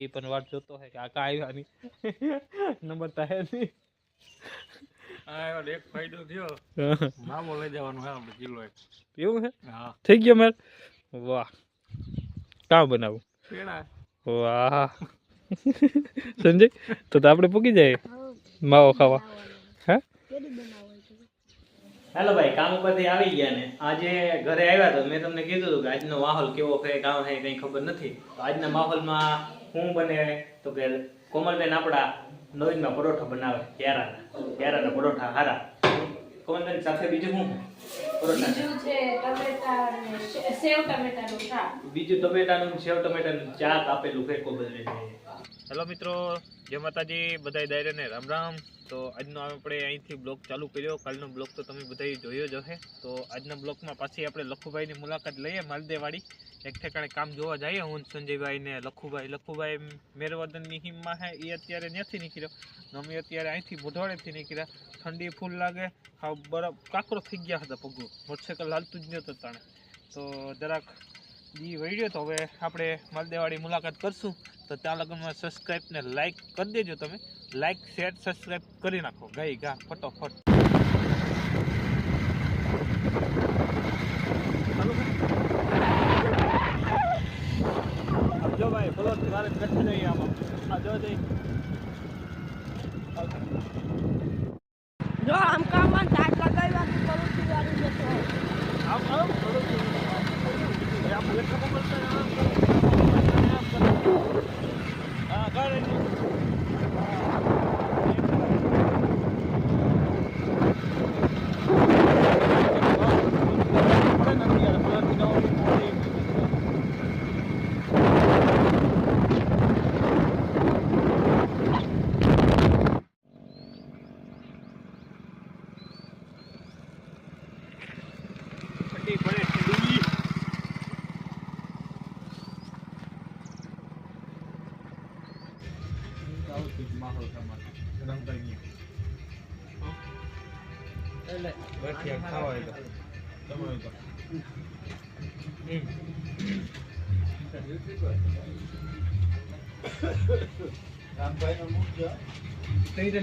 એ પણ વાટ જોતો હે કે આકા આવ્યા નહીં નંબર તો હે નહીં. આ એક ફાયદો થયો, મામો લઈ જવાનું હે આપણે કિલો એક. એવું હે? હા થઈ ગયો મેર. વાહ, કાં બનાવું? પેડા. વાહ સંજય, તો આપણે પૂકી જાય માવો ખાવા. હે હેલો ભાઈ, કામ ઉપરથી આવી ગયા ને આજે ઘરે આવ્યા તો મેં તમને કીધું હતું કે આજનો માહોલ કેવો છે, કામ છે કંઈ ખબર નથી. તો આજના માહોલમાં શું બને તો કે કોમલબેન આપણા નવીનમાં પરોઠા બનાવે, ક્યારાના પરોઠા હારા. કોમલબેન સાથે બીજું શું પરોઠા? બીજું છે ટમેટા અને સેવ ટમેટાનું શાક. બીજું ટમેટાનું સેવ ટમેટાનું શાક આપેલું છે કોમલબેન. હેલો મિત્રો, જય માતાજી, બધાય દાયરાને રામ રામ. તો આજનો આપણે અહીંથી બ્લોગ ચાલુ કર્યો. કાલનો બ્લોગ તો તમે બધાએ જોયો જ હશે. તો આજના બ્લોગમાં પાછી આપણે લખુભાઈની મુલાકાત લઈએ, માલદેવાડી એક ઠેકાણે કામ જોવા જઈએ. હું સંજયભાઈ ને લખુભાઈ મેરવદનની હિમમાં છે, એ અત્યારે ત્યાંથી નીકળ્યો. અમે અત્યારે અહીંથી મોઢવાડેથી નીકળ્યા. ઠંડી ફૂલ લાગે, હા બરફ કાકરો થઈ ગયા હતા પગું, મોટરસાઇકલ હાલતું જ નહોતું તાણે. તો જરાક દી વળ્યો તો હવે આપણે માલદેવાડી મુલાકાત કરશું. તો ત્યાં લગનમાં સબસ્ક્રાઈબ ને લાઈક કરી દેજો. તમે લાઈક શેર સબસ્ક્રાઈબ કરી નાખો ગાઈ ગા ફટોફટ. જો ભાઈ બોલો મારે કચ્છ નહીં આમાં. આ જો જઈ જો આમ કામમાં ટાટ લગાવ્યા કે પરોઠી વાળી જતો આમ આમ હા કરે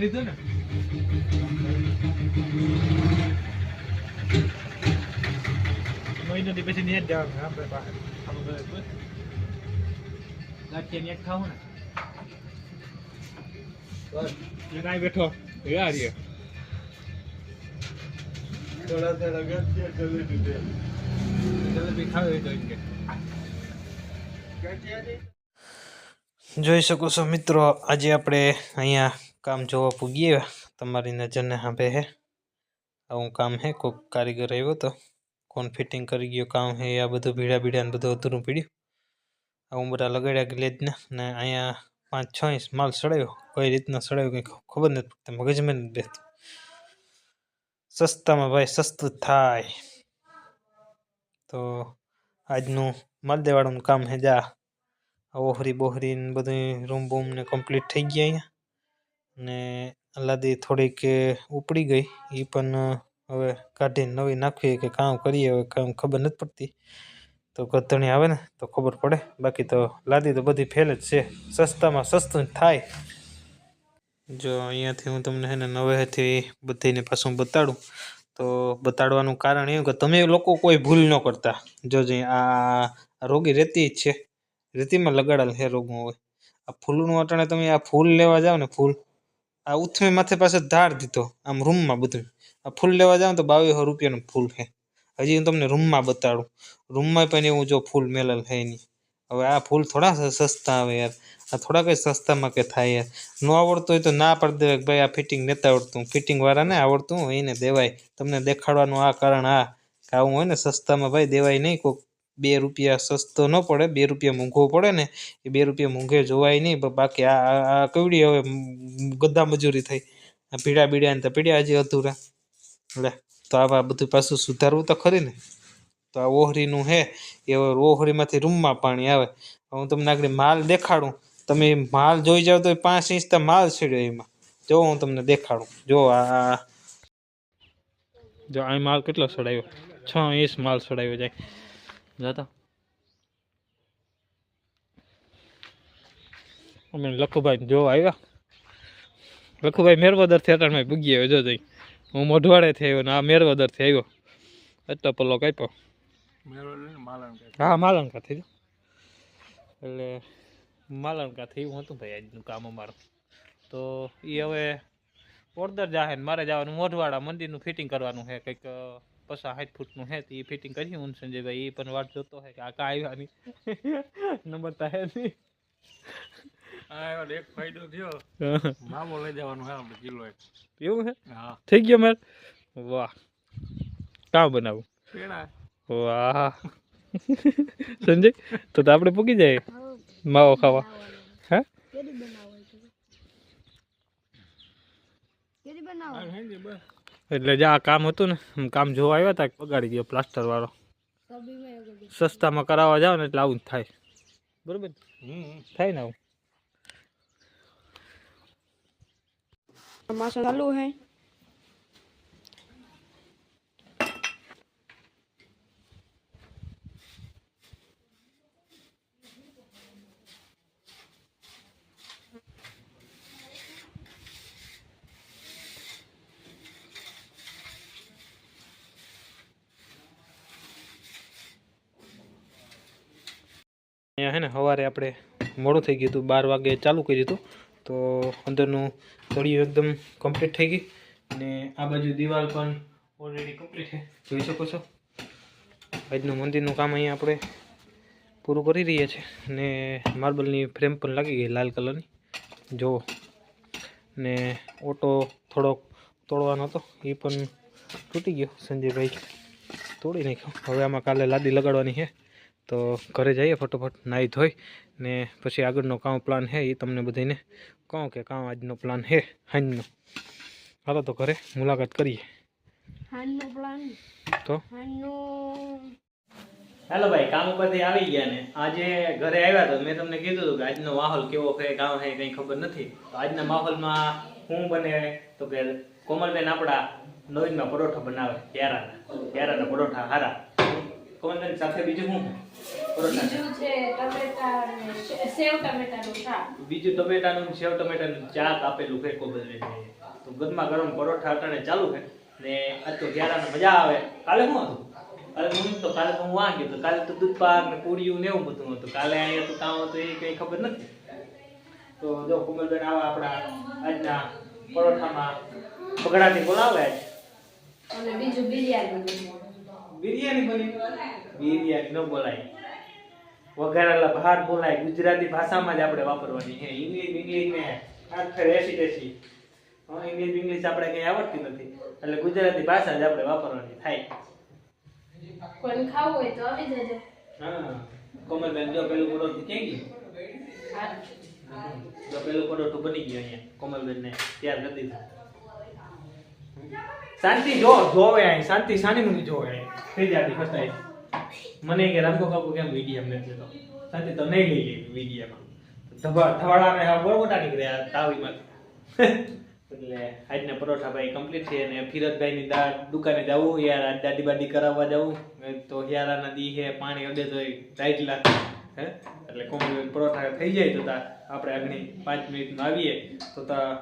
લીધો ને મહિનોથી પછી નેટ જવાનું આપણે ગાંઠિયા નેટ ખાવું ને કાંઈ બેઠો યાર થોડા થોડા ગાંઠિયા જલેબી ખાવી તો જોઈ શકો છો મિત્રો, આજે આપણે અહીંયા કામ જોવા પૂગીએ. તમારી નજરને સાંભે હે આવું કામ હે, કોઈક કારીગર આવ્યો તો કોણ ફિટિંગ કરી ગયો કામ હે, આ બધું ભીડા ને બધું અધૂરું પીડ્યું. આવું બધા લગાડ્યા ગ્લેજને ને અહીંયા 5-6 ઇંચ માલ સડાયો. કઈ રીતના સડાયો કંઈ ખબર નથી પડતી, મગજમાં નથી બેસતું. સસ્તામાં ભાઈ સસ્તું થાય. તો આજનું માલદેવાળાનું કામ હે. જા ઓહરી બોહરી ને બધું રૂમ બૂમ ને કમ્પ્લીટ થઈ ગયા અહીંયા. ને લાદી થોડીક ઉપડી ગઈ, એ પણ હવે કાઢીને નવી નાખવી કે કામ કરીએ હવે કામ ખબર નથી પડતી. તો ગધણી આવે ને તો ખબર પડે, બાકી તો લાદી તો બધી ફેલ જ છે. સસ્તામાં સસ્તું થાય. જો અહીંયાથી હું તમને છે ને નવેથી બધીને પાછું બતાડું. તો બતાડવાનું કારણ એવું કે તમે લોકો કોઈ ભૂલ ન કરતા. જોજે આ રોગી રેતી જ છે, રેતીમાં લગાડેલ હે રોગમાં હોય. આ ફૂલનું અટાણે તમે આ ફૂલ લેવા જાઓ ને, ફૂલ આ ઉથમે માથે પાસે ધાર દીધો આમ રૂમમાં બધું. આ ફૂલ લેવા જાવ તો 2200 રૂપિયાનું ફૂલ છે. હજી હું તમને રૂમમાં બતાડું, રૂમમાં પણ એવું જો ફૂલ મેલેલ છે નહીં. હવે આ ફૂલ થોડા સસ્તા આવે યાર, આ થોડા કઈ સસ્તામાં કે થાય યાર. ન આવડતું હોય તો ના પાડી દેવાય કે ભાઈ આ ફિટિંગ નથી આવડતું. ફિટિંગ વાળાને આવડતું હોય એને દેવાય. તમને દેખાડવાનું આ કારણ આ કે આવું હોય ને સસ્તામાં ભાઈ દેવાય નહીં. કોઈક 2 રૂપિયા સસ્તો ન પડે, 2 રૂપિયા મોંઘો પડે ને એ 2 રૂપિયા મોંઘે જોવાય નહીં. બાકી આ કેવડી હવે ગદ્દા મજૂરી થઈ. આ પીડા બીડા ને તો પીડ્યા હજી અધૂરા. એટલે તો આવા બધું પાછું સુધારવું તો ખરી ને. તો આ ઓહરીનું હે એ ઓહરીમાંથી રૂમમાં પાણી આવે. હું તમને આગળ માલ દેખાડું, તમે માલ જોઈ જાવ તો 5 ઇંચ તો માલ છેડ્યો એમાં. જો હું તમને દેખાડું, જો આ જો આ માલ કેટલો સડાયો, 6 ઇંચ માલ સડાયો જાય. જતા અમે લખુભાઈ જો આવ્યા. લખુભાઈ મેરવદર થિયેટરમાં પૂગી આવ્યો. જો જઈ હું મોઢવાડેથી આવ્યો ને આ મેરવદરથી આવ્યો. એટલો પલ્લો કાપ્યો. હા માલણકાથી એટલે માલણકાથી એવું હતું ભાઈ આજનું કામ અમારું. તો એ હવે ઓર્ડર જાહે ને મારે જવાનું મોઢવાડા મંદિરનું ફિટિંગ કરવાનું છે. કંઈક 50-60 ફૂટનું છે. તો એ ફિટિંગ કરી હું સંજયભાઈ એ પણ વાટ જોતો હોય કે આ કાં આવ્યા નહીં. નંબર તો હે નહીં. એક ફાયદો થયો, મામો લઈ જવાનું હે આપણે કિલો એક. એવું છે? હા થઈ ગયો મેર. વાહ કામ બનાવું. પેડા વાહ સંજય તો આપણે પૂકી જાય માવો ખાવા. હે એટલે જે આ કામ હતું ને કામ જોવા આવ્યા હતા બગાડી ગયો પ્લાસ્ટર વાળો. સસ્તામાં કરાવવા જાવ ને એટલે આવું જ થાય. બરોબર થાય ને આવું. मासा चालू है. અહીંયા હે ને સવારે આપણે મોડું થઈ ગયું હતું 12 વાગે ચાલુ કર્યું હતું. તો અંદરનું તળિયું એકદમ કમ્પ્લીટ થઈ ગઈ અને આ બાજુ દિવાલ પણ ઓલરેડી કમ્પ્લીટ છે. જોઈ શકો છો આજનું મંદિરનું કામ અહીંયા આપણે પૂરું કરી રહ્યા છીએ. અને માર્બલની ફ્રેમ પણ લાગી ગઈ લાલ કલરની જુઓ. ને ઓટો થોડોક તોડવાનો હતો એ પણ તૂટી ગયો. સંજયભાઈ તોડી નાખ્યો. હવે આમાં કાલે લાદી લગાડવાની છે. તો ઘરે જઈએ ફટોફટ નાહી ધોઈ ને પછી આગળનો કામ પ્લાન છે એ તમને બધાને કહું કે કામ આજનો પ્લાન છે હાંજનો. હાલો તો ઘરે મુલાકાત કરીએ. हानो प्लान તો हानो હેલો ભાઈ કામ ઉપરથી આવી ગયા ને આજે ઘરે આવ્યા તો મેં તમને કીધું હતું કે આજનો માહોલ કેવો છે કામ છે કંઈ ખબર નથી. તો આજના માહોલમાં શું બને તો કે કોમલબેન આપણા નવીનમાં પરોઠા બનાવે. ક્યારાના પરોઠા હારા. કોમલબેન સાથે બીજું શું પરોઠા? બીજું છે ટમેટા અને સેવ ટમેટાનું શાક. બીજું ટમેટાનું સેવ ટમેટાનું શાક આપેલું છે કોમલબેન. તો ગરમા ગરમ પરોઠા અટાણે ચાલુ છે ને આજ તો ક્યારાને મજા આવે. કાલે શું હતું? કાલે હું વાંગ્યો તો કાલે તો દૂધ પાક ને પૂરીયું ને એવું બધું હતું. કાલે અહીંયા તો કામ હતું એ કઈ ખબર નથી. તો જો કોમલબેન આવા આપણા આજના પરોઠામાં બગડાથી બોલાવે આજ. અને બીજું બિરયાની. બિરયાની બની? બિરયાની ન બોલાય, વઘારેલા ભાત બોલાય. ગુજરાતી ભાષામાં જ આપણે વાપરવાની છે. ઇંગ્લિશ ને આખરે એસી ઇંગ્લિશ આપણે કઈ આવડતી નથી એટલે ગુજરાતી ભાષા જ આપણે વાપરવાની થાય. કોઈને ખાવું હોય તો આવી જજો. હા કોમલબેન જો પેલું પરોઠું ક્યાં ગયું? જો પેલું પરોઠું બની ગયું અહીંયા કોમલબેન ને તૈયાર કરી દીધું. શાંતિ જોવે અહીં શાંતિ સાની જોવે થઈ જાતી ફસાય. મને કે રામકો કાકુ કેમ મીડિયમ નથી તો શાંતિ તો નહીં લઈ લે મીડિયમમાં. ધવાડાને હા બહુ મોટા નીકળ્યા તાવીમાં. એટલે આજના પરોઠા ભાઈ કમ્પ્લીટ છે. અને ફિરતભાઈની દુકાને જવું યાર આજ દાદી બાદી કરાવવા જવું તો હિયારાના દી હે પાણી અડે તો ટાઈટ લાગે હે. એટલે કોમલબેન પરોઠા થઈ જાય તો આપણે આગળ 5 મિનિટમાં આવીએ તો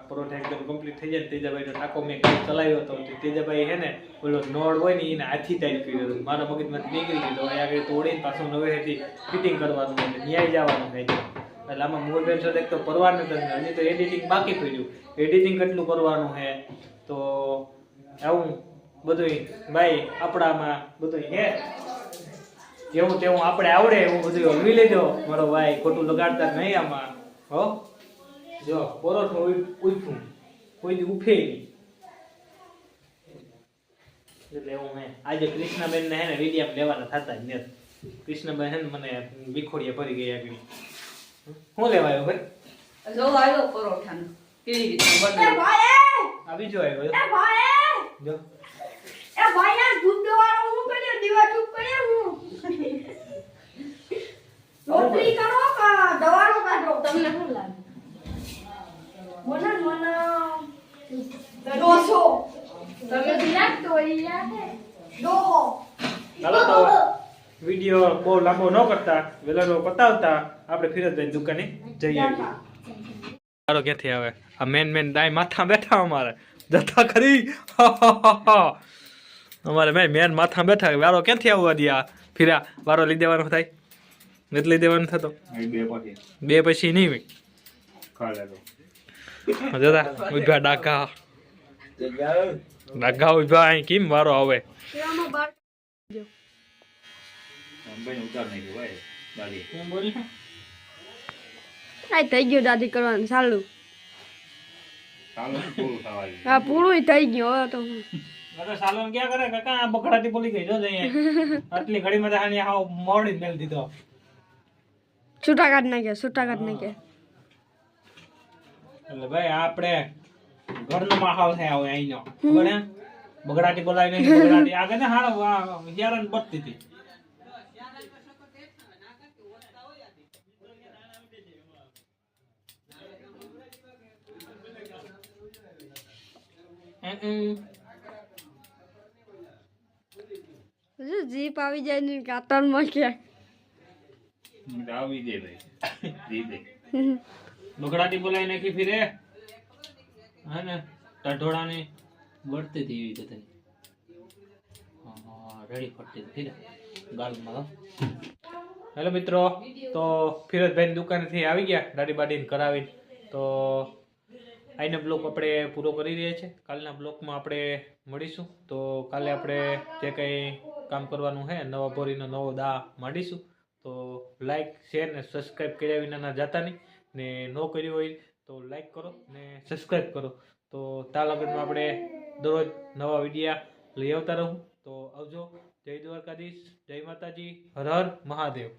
પરોઠા એકદમ કમ્પ્લીટ થઈ જાય. તેજાભાઈનો ટાંકો મેં ચલાવ્યો હતો. તેજાભાઈ છે ને ઓલો નોડ હોય ને એને હાથી ટાઈટ કર્યો હતો. મારા મગજમાંથી નીકળી ગયો. હવે આગળ તોડીને પાછું નવેથી ફિટિંગ કરવાનું એટલે ન્યાય જવાનું થાય. એટલે આમાં મોબાઈલ શોટ એક તો પરવાનું નથી. હજી તો એડિટિંગ બાકી પડ્યું. એડિટિંગ કેટલું કરવાનું છે તો આવું બધું ભાઈ આપણામાં બધું હે જેવું તેવું આપણે આવડે એવું બધું હલવી લેજો મારો ભાઈ. ખોટું લગાડતા નહીં આમાં હો. જો પરોઠું ઉઠું કોઈ દી ઉઠે નહીં એટલે એવું હે. આજે કૃષ્ણાબેન ને હે ને વિડીયા લેવાના થતા જ નથી. કૃષ્ણબેન હે ને મને વિખોડીએ ભરી ગઈ આગળ. શું લેવા આવ્યો ભાઈ? जो आयो परोठा केवी रीते એ बने ભાઈ આ બીજો આવ્યો એ ભાઈ જો એ ભાઈ આ દૂધ વાળો હું કર્યો દીવા ચૂપ કર્યો હું રોટલી કરો કા દવાનો કાઢો તમને શું લાગે મને ડોસો તમે વિરાટ તો યા હે ડોહો ચાલો તો વિડીયો બહુ લાંબો ન કરતા વેલાનો પતાવતા આપણે ફિરતભાઈ દુકાને જઈએ. વારો ક્યાંથી આવે આ મેન દાય માથા બેઠા અમારે જતા ખરી અમારે ભાઈ મેન માથા બેઠા વારો ક્યાંથી આવવા દે આ ફીરા વારો લઈ દેવાનો થાય નથી લઈ દેવાનો થતો બે પછી નહીં ભાઈ જતા ઉભા ડાકા ઉભા અહીં કેમ વારો આવે થઈ ગયું દાદી કરવાનું ચાલુ હા પૂરું થઈ ગયું હવે તો સાલોન ક્યાં કરે કાકા આ બકડાટી બોલી ગઈ જો આટલી ઘડી માં હાની હાવ મોડી મેલ દીધો છૂટા કાઢ નાખ્યા એટલે ભાઈ આપણે ઘરનો માહોલ છે આવે અહીંનો ખબર હે બગડાટી બોલાવી નહીં બગડાટી આગળ ને હારો યારન બતતી હતી જીપ આવી જાય ને કાતર માં ક્યાં આવી દે બગડાટી બોલાવી નાખી ફીરે હે ને ટઢોળાની બળતી હતી એવી રીતે રેડી ફરતી હતી ને ગાલમાં હેલો મિત્રો તો ફિરોજભાઈની દુકાનેથી આવી ગયા દાઢી બાડીને કરાવીને તો આજનો બ્લોગ આપણે પૂરો કરી રહ્યા છીએ કાલના બ્લોગમાં આપણે મળીશું તો કાલે આપણે જે કંઈ કામ કરવાનું છે નવા બોરીનો નવો દા માંડીશું તો લાઈક શેર ને સબસ્ક્રાઈબ કર્યા વિના જતા નહીં ને ન કર્યું હોય તો લાઈક કરો ને સબસ્ક્રાઈબ કરો તો તા લગનમાં આપણે દરરોજ નવા વિડીયા લઈ આવતા રહું તો આવજો જય દ્વારકાધીશ જય માતાજી હર હર મહાદેવ